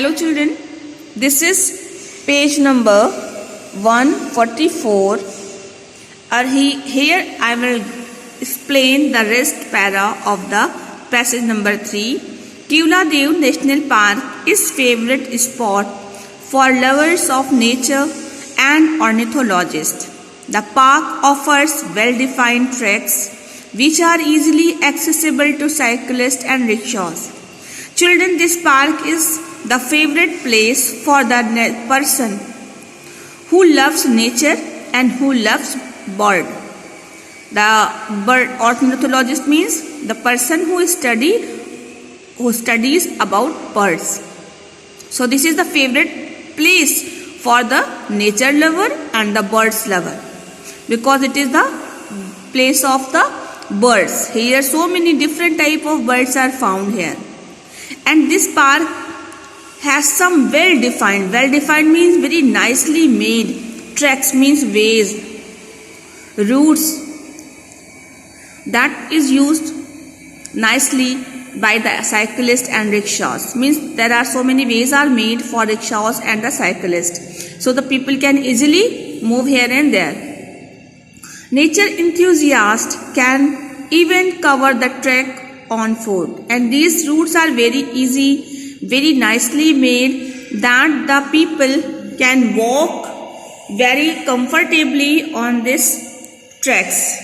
Hello children, this is page number 144. Here I will explain the rest para of the passage number 3. Keoladev National Park is favorite spot for lovers of nature and ornithologists. The park offers well-defined tracks which are easily accessible to cyclists and rickshaws. Children, this park is the favorite place for the person who loves nature and who loves bird. The bird ornithologist means the person who studies about birds. So this is the favorite place for the nature lover and the birds lover, because it is the place of the birds. Here so many different type of birds are found here. And this park has some well-defined means very nicely made. Tracks means ways, routes that is used nicely by the cyclists and rickshaws. Means there are so many ways are made for rickshaws and the cyclists, so the people can easily move here and there. Nature enthusiasts can even cover the track on foot, and these routes are very easy, very nicely made, that the people can walk very comfortably on these tracks.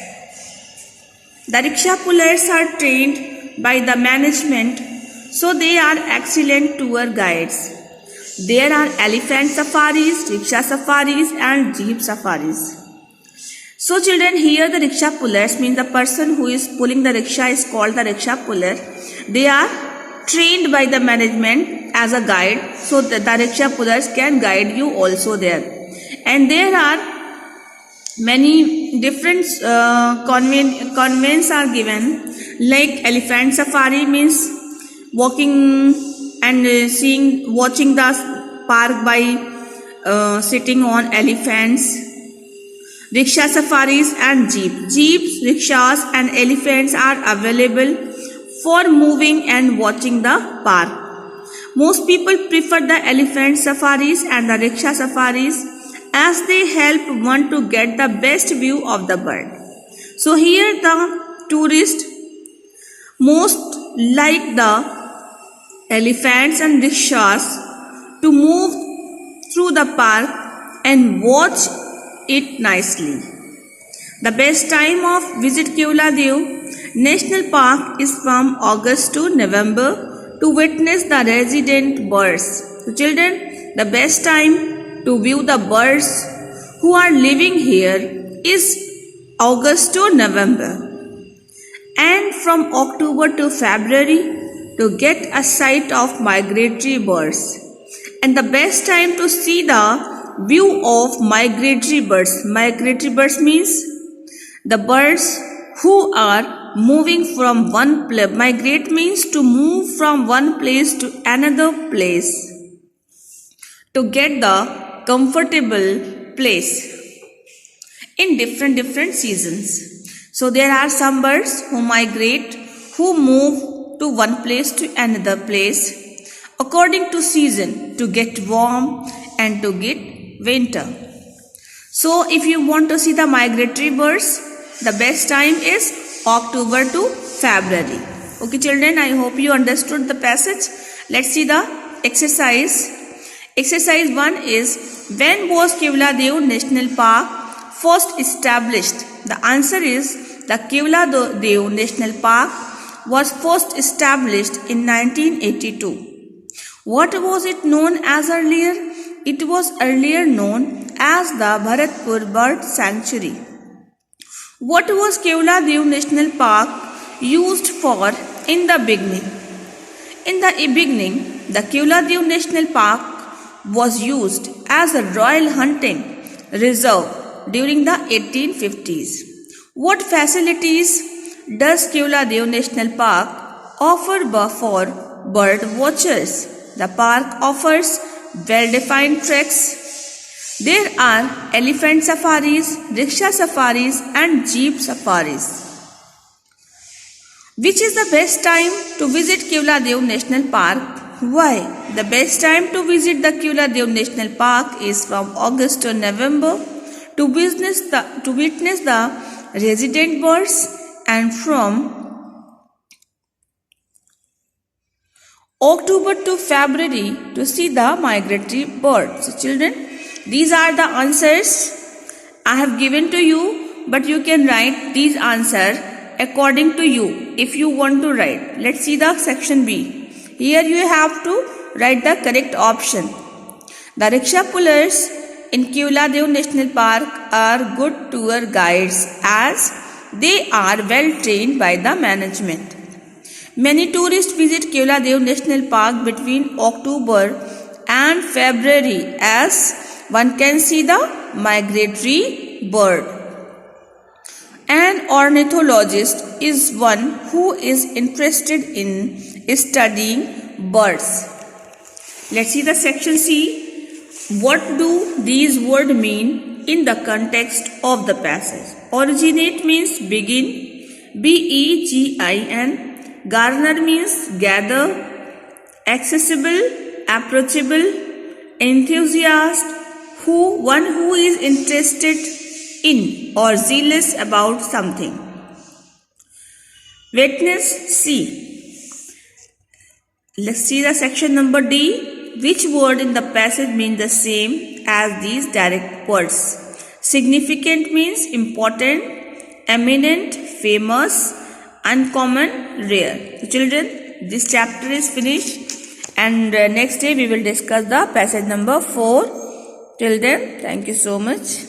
The rickshaw pullers are trained by the management, so they are excellent tour guides. There are elephant safaris, rickshaw safaris and jeep safaris. So children, here the rickshaw pullers means the person who is pulling the rickshaw is called the rickshaw puller. They are trained by the management as a guide, so that the rickshaw pullers can guide you also there. And there are many different conveyance are given, like elephant safari means walking and watching the park by sitting on elephants. Rickshaw safaris and jeeps, rickshaws and elephants are available for moving and watching the park. Most people prefer the elephant safaris and the rickshaw safaris as they help one to get the best view of the bird. So here the tourists most like the elephants and rickshaws to move through the park and watch it nicely. The best time of visit Keoladev National Park is from August to November to witness the resident birds. So children, the best time to view the birds who are living here is August to November, and from October to February to get a sight of migratory birds. And the best time to see the view of migratory birds. Migratory birds means the birds who are moving from one place. Migrate means to move from one place to another place to get the comfortable place in different seasons. So there are some birds who migrate, who move to one place to another place according to season, to get warm and to get winter. So if you want to see the migratory birds, the best time is October to February. Okay children, I hope you understood the passage. Let's see the exercise. Exercise 1 is, when was Keoladev National Park first established? The answer is, the Keoladev National Park was first established in 1982. What was it known as earlier? It was earlier known as the Bharatpur Bird Sanctuary. What was Keoladev National Park used for in the beginning? In the beginning, the Keoladev National Park was used as a royal hunting reserve during the 1850s. What facilities does Keoladev National Park offer for bird watchers? The park offers well-defined tracks. There are elephant safaris, rickshaw safaris and jeep safaris. Which is the best time to visit Keoladev National Park? Why? The best time to visit the Keoladeo National Park is from August to November to witness the resident birds, and from October to February to see the migratory birds. So children, these are the answers I have given to you, but you can write these answers according to you if you want to write. Let's see the section B. Here you have to write the correct option. The rickshaw pullers in Keoladeo National Park are good tour guides as they are well trained by the management. Many tourists visit Keoladeo National Park between October and February as one can see the migratory bird. An ornithologist is one who is interested in studying birds. Let's see the section C. What do these words mean in the context of the passage? Originate means begin, begin. Garner means gather, accessible, approachable, enthusiast, one who is interested in or zealous about something. Witness C. Let's see the section number D. Which word in the passage means the same as these direct words? Significant means important, eminent, famous, uncommon, rare. So children, this chapter is finished, and next day we will discuss the passage number 4. Till then, thank you so much.